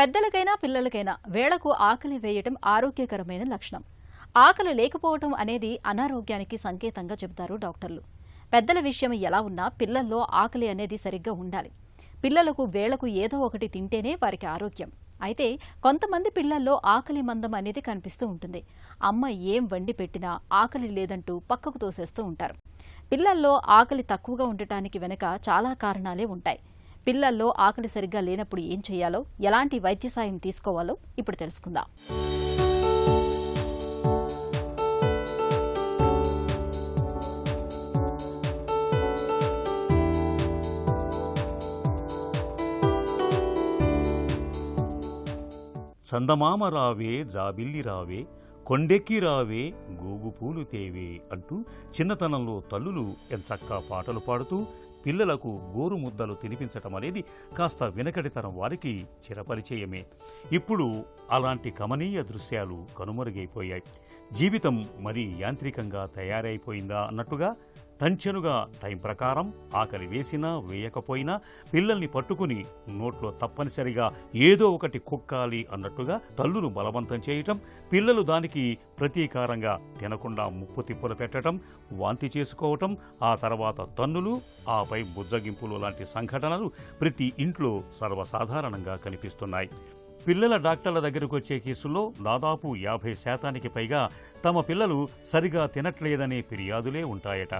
పెద్దలకైనా పిల్లలకైనా వేళకు ఆకలి వేయటం ఆరోగ్యకరమైన లక్షణం. ఆకలి లేకపోవటం అనేది అనారోగ్యానికి సంకేతంగా చెబుతారు డాక్టర్లు. పెద్దల విషయం ఎలా ఉన్నా పిల్లల్లో ఆకలి అనేది సరిగ్గా ఉండాలి. పిల్లలకు వేళకు ఏదో ఒకటి తింటేనే వారికి ఆరోగ్యం. అయితే కొంతమంది పిల్లల్లో ఆకలి మందం అనేది కనిపిస్తూ ఉంటుంది. అమ్మ ఏం వండి పెట్టినా ఆకలి లేదంటూ పక్కకు తోసేస్తూ ఉంటారు. పిల్లల్లో ఆకలి తక్కువగా ఉండటానికి వెనుక చాలా కారణాలే ఉంటాయి. పిల్లల్లో ఆకలి సరిగ్గా లేనప్పుడు ఏం చేయాలో, ఎలాంటి వైద్య సాయం తీసుకోవాలో ఇప్పుడు తెలుసుకుందాం. చందమామ రావే జాబిల్లి రావే కొండెక్కి రావే గూగు పూలు తేవే అంటూ చిన్నతనంలో తల్లులు ఎంచక్కా పాటలు పాడుతూ పిల్లలకు గోరు ముద్దలు తినిపించటం అనేది కాస్త వెనకటితరం వారికి చిరపరిచయమే. ఇప్పుడు అలాంటి కమనీయ దృశ్యాలు కనుమరుగైపోయాయి. జీవితం మరీ యాంత్రికంగా తయారైపోయిందా అన్నట్టుగా టంచెనుగా టైం ప్రకారం ఆకలి వేసినా వేయకపోయినా పిల్లల్ని పట్టుకుని నోట్లో తప్పనిసరిగా ఏదో ఒకటి కుక్కాలి అన్నట్టుగా తల్లులు బలవంతం చేయటం, పిల్లలు దానికి ప్రతీకారంగా తినకుండా ముప్పు తిప్పులు పెట్టడం, వాంతి చేసుకోవటం, ఆ తర్వాత తన్నులు, ఆపై బుజ్జగింపులు లాంటి సంఘటనలు ప్రతి ఇంట్లో సర్వసాధారణంగా కనిపిస్తున్నాయి. పిల్లల డాక్టర్ల దగ్గరకు వచ్చే కేసుల్లో దాదాపు 50% పైగా తమ పిల్లలు సరిగా తినట్లేదనే ఫిర్యాదులే ఉంటాయట.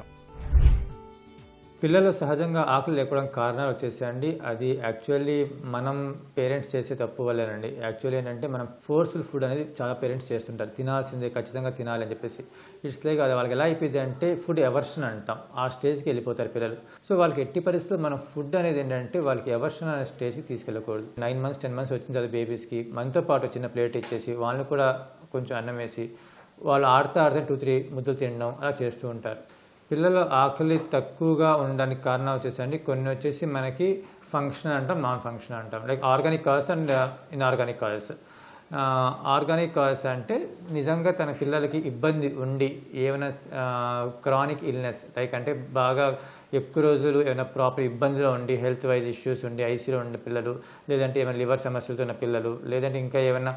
పిల్లలు సహజంగా ఆకలి లేకపోవడం కారణాలు వచ్చేసాయండి. అది యాక్చువల్లీ మనం పేరెంట్స్ చేసే తప్పు వల్లేనండి. యాక్చువల్లీ ఏంటంటే మనం ఫోర్స్ఫుల్ ఫుడ్ అనేది చాలా పేరెంట్స్ చేస్తుంటారు. తినాల్సిందే, ఖచ్చితంగా తినాలి అని చెప్పేసి. ఇట్స్ లైక్ అది వాళ్ళకి ఎలా అయిపోయింది అంటే ఫుడ్ ఎవర్షన్ అంటాం. ఆ స్టేజ్కి వెళ్ళిపోతారు పిల్లలు. సో వాళ్ళకి ఎట్టి పరిస్థితుల్లో మనం ఫుడ్ అనేది ఏంటంటే వాళ్ళకి ఎవర్షన్ అనే స్టేజ్కి తీసుకెళ్ళకూడదు. 9 months 10 months వచ్చిన తర్వాత బేబీస్కి మనతో పాటు చిన్న ప్లేట్ ఇచ్చేసి వాళ్ళని కూడా కొంచెం అన్నం వేసి వాళ్ళు ఆడుతూ 2-3 ముద్దలు తినడం అలా చేస్తూ ఉంటారు. పిల్లలు ఆకలి తక్కువగా ఉండడానికి కారణం వచ్చేసండి కొన్ని వచ్చేసి మనకి ఫంక్షన్ అంటాం, నాన్ ఫంక్షన్ అంటాం. Like organic cause and inorganic causes. Organic causes అంటే నిజంగా తన పిల్లలకి ఇబ్బంది ఉండి ఏమైనా క్రానిక్ ఇల్నెస్ లైక్ అంటే బాగా ఎక్కువ రోజులు ఏమైనా ప్రాపర్ ఇబ్బందిలో ఉండి హెల్త్ వైజ్ ఇష్యూస్ ఉండి ఐసీలో ఉన్న పిల్లలు, లేదంటే ఏమైనా లివర్ సమస్యలతో ఉన్న పిల్లలు, లేదంటే ఇంకా ఏమైనా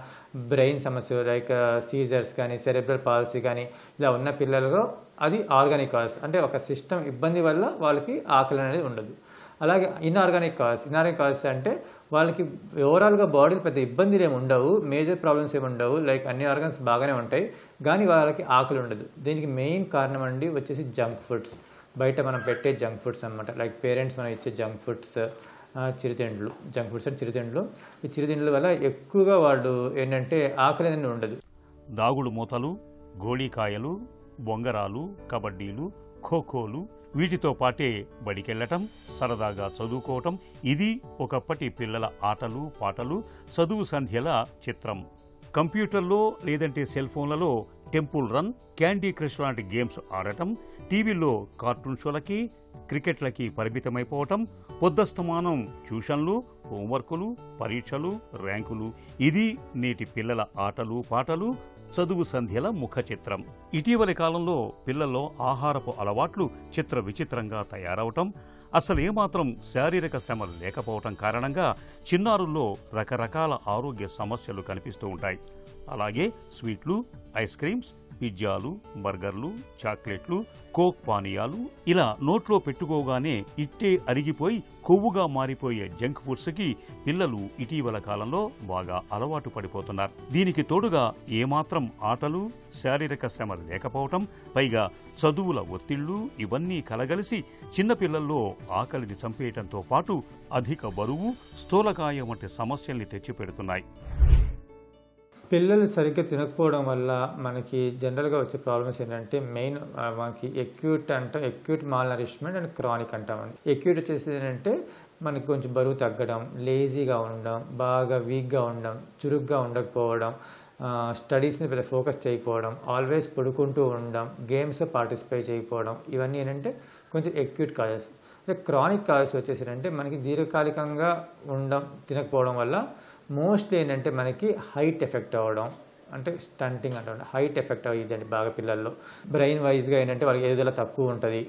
బ్రెయిన్ సమస్యలు లైక్ సీజర్స్ కానీ సెరెబ్రల్ పాలసీ కానీ ఇలా ఉన్న పిల్లలు అది ఆర్గానిక్ కాజ్. అంటే ఒక సిస్టమ్ ఇబ్బంది వల్ల వాళ్ళకి ఆకలి అనేది ఉండదు. అలాగే ఇన్ఆర్గానిక్ కాజ్ అంటే వాళ్ళకి ఓవరాల్గా బాడీలో పెద్ద ఇబ్బందులు ఏమి ఉండవు, మేజర్ ప్రాబ్లమ్స్ ఏమి ఉండవు, లైక్ అన్ని ఆర్గన్స్ బాగానే ఉంటాయి, కానీ వాళ్ళకి ఆకలి ఉండదు. దీనికి మెయిన్ కారణం అండి వచ్చేసి జంక్ ఫుడ్స్. బయట మనం పెట్టే జంక్ ఫుడ్స్ అనమాట. లైక్ పేరెంట్స్ మనం ఇచ్చే జంక్ ఫుడ్స్, చిరుతిండ్లు, జంక్ ఫుడ్స్ అంటే చిరుతిండ్లు. ఈ చిరుతిండ్ల వల్ల ఎక్కువగా వాళ్ళు ఏంటంటే ఆకలి అనేది ఉండదు. దాగుడు మూతలు, గోళీకాయలు, బొంగరాలు, కబడ్డీలు, ఖోఖోలు, వీటితో పాటే బడికెళ్లటం, సరదాగా చదువుకోవటం, ఇది ఒకప్పటి పిల్లల ఆటలు పాటలు, చదువు సంధ్యల చిత్రం. కంప్యూటర్లో లేదంటే సెల్ ఫోన్లలో టెంపుల్ రన్, క్యాండీ క్రష్ లాంటి గేమ్స్ ఆడటం, టీవీలో కార్టూన్ షోలకి, క్రికెట్లకి పరిమితమైపోవటం, పొద్దస్తమానం ట్యూషన్లు, హోంవర్కులు, పరీక్షలు, ర్యాంకులు, ఇది నేటి పిల్లల ఆటలు పాటలు, చదువు సంధ్యల ముఖ చిత్రం. ఇటీవలి కాలంలో పిల్లల్లో ఆహారపు అలవాట్లు చిత్ర విచిత్రంగా తయారవటం, అసలేమాత్రం శారీరక శ్రమ లేకపోవటం కారణంగా చిన్నారుల్లో రకరకాల ఆరోగ్య సమస్యలు కనిపిస్తూ ఉంటాయి. అలాగే స్వీట్లు, ఐస్ క్రీమ్స్, పిజ్జాలు, బర్గర్లు, చాక్లెట్లు, కోక్ పానీయాలు ఇలా నోట్లో పెట్టుకోగానే ఇట్టే అరిగిపోయి కొవ్వుగా మారిపోయే జంక్ ఫుడ్స్కి పిల్లలు ఇటీవల కాలంలో బాగా అలవాటు పడిపోతున్నారు. దీనికి తోడుగా ఏమాత్రం ఆటలు, శారీరక శ్రమ లేకపోవటం, పైగా చదువుల ఒత్తిళ్లు ఇవన్నీ కలగలిసి చిన్నపిల్లల్లో ఆకలిని చంపేయటంతో పాటు అధిక బరువు, స్థూలకాయం వంటి సమస్యల్ని తెచ్చిపెడుతున్నాయి. పిల్లలు సరిగ్గా తినకపోవడం వల్ల మనకి జనరల్గా వచ్చే ప్రాబ్లమ్స్ ఏంటంటే మెయిన్ మనకి acute mall nourishment and chronic అంటామండి. ఎక్యూట్ వచ్చేసి ఏంటంటే మనకి కొంచెం బరువు తగ్గడం, లేజీగా ఉండడం, బాగా వీక్గా ఉండడం, చురుగ్గా ఉండకపోవడం, స్టడీస్ మీద పెద్ద ఫోకస్ చేయకపోవడం, ఆల్వేస్ పడుకుంటూ ఉండడం, గేమ్స్లో పార్టిసిపేట్ చేయకపోవడం, ఇవన్నీ ఏంటంటే కొంచెం ఎక్యూట్ కాజెస్. క్రానిక్ కాజెస్ వచ్చేసి మనకి దీర్ఘకాలికంగా ఉండడం, తినకపోవడం వల్ల మోస్ట్లీ ఏంటంటే మనకి హైట్ ఎఫెక్ట్ అవ్వడం, అంటే స్టంటింగ్ అంటే హైట్ ఎఫెక్ట్ అయ్యిందండి బాగా పిల్లల్లో. బ్రెయిన్ వైజ్గా ఏంటంటే వాళ్ళకి ఎదుగుదల తక్కువ ఉంటుంది,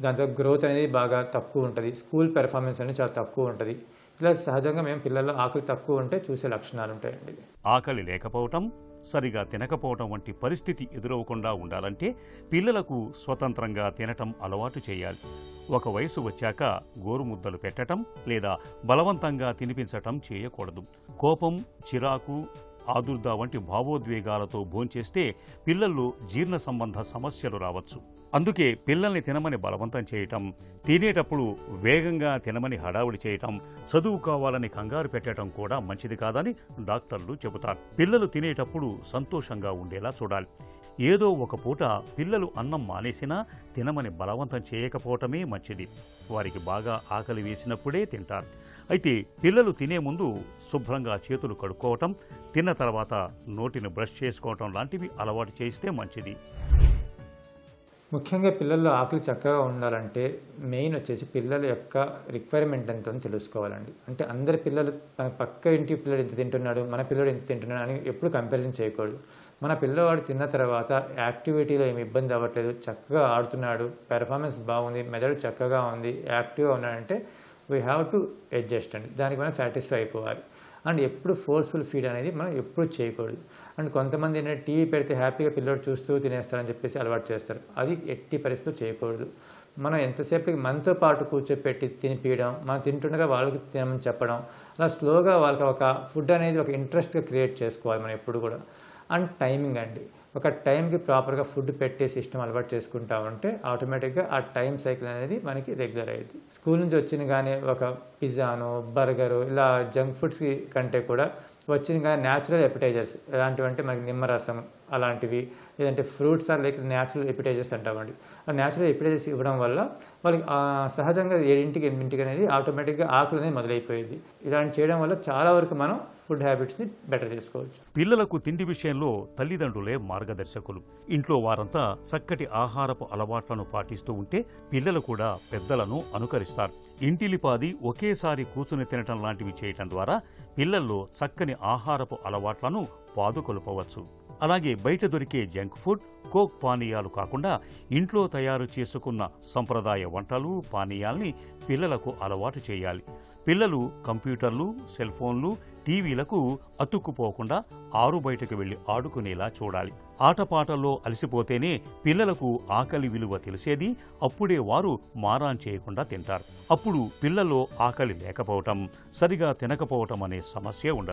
దాంతో గ్రోత్ అనేది బాగా తక్కువ ఉంటుంది, స్కూల్ పెర్ఫార్మెన్స్ అనేది చాలా తక్కువ ఉంటుంది. ప్లస్ సహజంగా మేము పిల్లల్లో ఆకలి తక్కువ ఉంటే చూసే లక్షణాలు ఉంటాయండి. ఆకలి లేకపోవటం, సరిగా తినకపోవటం వంటి పరిస్థితి ఎదురవకుండా ఉండాలంటే పిల్లలకు స్వతంత్రంగా తినటం అలవాటు చేయాలి. ఒక వయసు వచ్చాక గోరుముద్దలు పెట్టటం లేదా బలవంతంగా తినిపించటం చేయకూడదు. కోపం, చిరాకు, ఆదుర్దా వంటి భావోద్వేగాలతో భోంచేస్తే పిల్లల్లో జీర్ణ సంబంధ సమస్యలు రావచ్చు. అందుకే పిల్లల్ని తినమని బలవంతం చేయటం, తినేటప్పుడు వేగంగా తినమని హడావుడి చేయటం, చదువు కావాలని కంగారు పెట్టడం కూడా మంచిది కాదని డాక్టర్లు చెబుతారు. పిల్లలు తినేటప్పుడు సంతోషంగా ఉండేలా చూడాలి. ఏదో ఒక పూట పిల్లలు అన్నం మానేసినా తినమని బలవంతం చేయకపోవటమే మంచిది. వారికి బాగా ఆకలి వేసినప్పుడే తింటారు. అయితే పిల్లలు తినే ముందు శుభ్రంగా చేతులు కడుక్కోవటం, తిన్న తర్వాత నోటిని బ్రష్ చేసుకోవటం లాంటివి అలవాటు చేస్తే మంచిది. ముఖ్యంగా పిల్లల్లో ఆకలి చక్కగా ఉండాలంటే మెయిన్ వచ్చేసి పిల్లల యొక్క రిక్వైర్మెంట్ ఎంతో తెలుసుకోవాలండి. అంటే అందరి పిల్లలు తన పక్క ఇంటి పిల్లడు ఎంత తింటున్నాడు, మన పిల్లడు ఎంత తింటున్నాడు అని ఎప్పుడు కంపారిజన్ చేయకూడదు. మన పిల్లవాడు తిన్న తర్వాత యాక్టివిటీలో ఏమి ఇబ్బంది అవ్వట్లేదు, చక్కగా ఆడుతున్నాడు, పెర్ఫార్మెన్స్ బాగుంది, మెదడు చక్కగా ఉంది, యాక్టివ్గా ఉన్నాడంటే వీ హ్యావ్ టు అడ్జస్ట్ అండి. దానికి మనం సాటిస్ఫై అయిపోవాలి. అండ్ ఎప్పుడు ఫోర్స్ఫుల్ ఫీడ్ అనేది మనం ఎప్పుడు చేయకూడదు. అండ్ కొంతమంది ఏంటంటే టీవీ పెడితే హ్యాపీగా పిల్లడు చూస్తూ తినేస్తారని చెప్పేసి అలవాటు చేస్తారు. అది ఎట్టి పరిస్థితులు చేయకూడదు. మనం ఎంతసేపటికి మనతో పాటు కూర్చోపెట్టి తినిపించడం, మనం తింటుండగా వాళ్ళకి తినమని చెప్పడం, అలా స్లోగా వాళ్ళకి ఒక ఫుడ్ అనేది ఒక ఇంట్రెస్ట్గా క్రియేట్ చేసుకోవాలి మనం ఎప్పుడు కూడా. అండ్ టైమింగ్ అండి, ఒక టైంకి ప్రాపర్గా ఫుడ్ పెట్టే సిస్టమ్ అలవాటు చేసుకుంటా ఉంటే ఆటోమేటిక్గా ఆ టైం సైకిల్ అనేది మనకి రెగ్యులర్ అయ్యింది. స్కూల్ నుంచి వచ్చిన కానీ ఒక పిజ్జాను, బర్గరు ఇలా జంక్ ఫుడ్స్ కంటే కూడా వచ్చిన కానీ న్యాచురల్ ఎపిటైజర్స్ ఎలాంటివంటే మనకి నిమ్మరసం అలాంటివి, లేదంటే ఫ్రూట్స్ ఆర్ లైక్ న్యాచురల్ ఎపిటైజర్స్ అంటామండి. ఆ న్యాచురల్ ఎపిటైజర్స్ ఇవ్వడం వల్ల వాళ్ళకి సహజంగా 7ంటికి 8ంటికి అనేది ఆటోమేటిక్గా ఆకలి అనేది మొదలైపోయింది. ఇలాంటి చేయడం వల్ల చాలా వరకు మనం ఫుడ్ హ్యాబిట్స్ని బెటర్ చేసుకోవచ్చు. పిల్లలకు తిండి విషయంలో తల్లిదండ్రులే మార్గదర్శకులు. ఇంట్లో వారంతా చక్కటి ఆహారపు అలవాట్లను పాటిస్తూ ఉంటే పిల్లలు కూడా పెద్దలను అనుకరిస్తారు. ఇంటిలిపాది ఒకేసారి కూర్చుని తినటం లాంటివి చేయటం ద్వారా పిల్లల్లో చక్కని ఆహారపు అలవాట్లను పాదుకొల్పవచ్చు. అలాగే బయట దొరికే జంక్ ఫుడ్, కోక్ పానీయాలు కాకుండా ఇంట్లో తయారు చేసుకున్న సంప్రదాయ వంటలు, పానీయాల్ని పిల్లలకు అలవాటు చేయాలి. పిల్లలు కంప్యూటర్లు, సెల్ ఫోన్లు, టీవీలకు అతుక్కుపోకుండా ఆరు బయటకు వెళ్లి ఆడుకునేలా చూడాలి. ఆటపాటల్లో అలసిపోతేనే పిల్లలకు ఆకలి విలువ తెలిసేది. అప్పుడే వారు మారాన్ చేయకుండా తింటారు. అప్పుడు పిల్లల్లో ఆకలి లేకపోవటం, సరిగా తినకపోవటం అనే సమస్య ఉండదు.